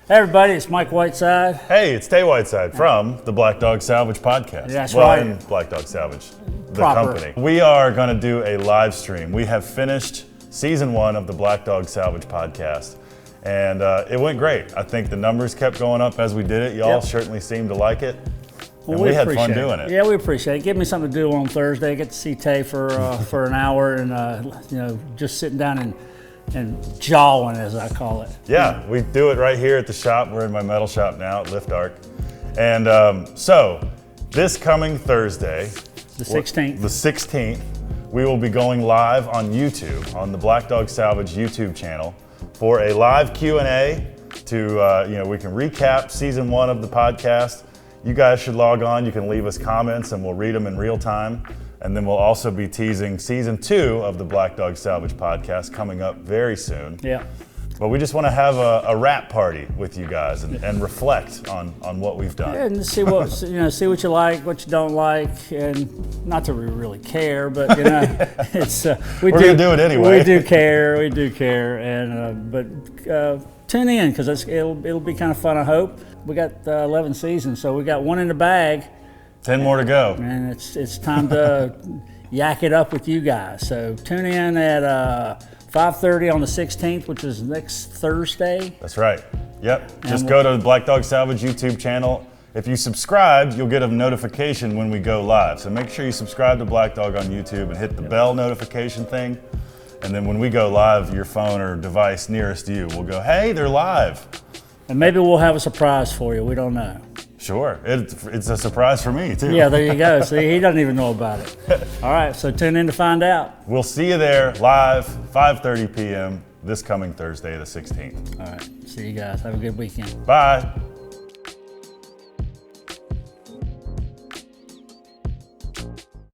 Hey everybody, it's Mike Whiteside. Hey, it's Tay Whiteside from the Black Dog Salvage podcast. That's right. And Black Dog Salvage, the Proper. company. We are going to do a live stream. We have finished season 1 of the Black Dog Salvage podcast, and it went great. I think the numbers kept going up as we did it. Y'all certainly seemed to like it. Well, and we had fun doing it. Yeah, we appreciate it. Give me something to do on Thursday. Get to see Tay for an hour and just sitting down and jawing, as I call it. Yeah, we do it right here at the shop. We're in my metal shop now at Lift Arc. And so this coming Thursday, The 16th, we will be going live on YouTube, on the Black Dog Salvage YouTube channel, for a live Q&A to, we can recap season 1 of the podcast. You guys should log on. You can leave us comments and we'll read them in real time. And then we'll also be teasing season 2 of the Black Dog Salvage podcast coming up very soon. Yeah. But we just want to have a wrap party with you guys and reflect on what we've done. And see what see what you like, what you don't like, and not that we really care, but it's we're gonna do it anyway. We do care, and tune in because it'll be kind of fun. I hope. We got 11 seasons, so we got 1 in the bag. 10 more to go. And it's time to yak it up with you guys. So tune in at 5:30 on the 16th, which is next Thursday. That's right. Yep. Just go to the Black Dog Salvage YouTube channel. If you subscribe, you'll get a notification when we go live. So make sure you subscribe to Black Dog on YouTube and hit the bell notification thing. And then when we go live, your phone or device nearest you will go, hey, they're live. And maybe we'll have a surprise for you. We don't know. Sure. It's a surprise for me, too. Yeah, there you go. See, he doesn't even know about it. All right, so tune in to find out. We'll see you there live, 5:30 p.m. this coming Thursday, the 16th. All right, see you guys. Have a good weekend. Bye.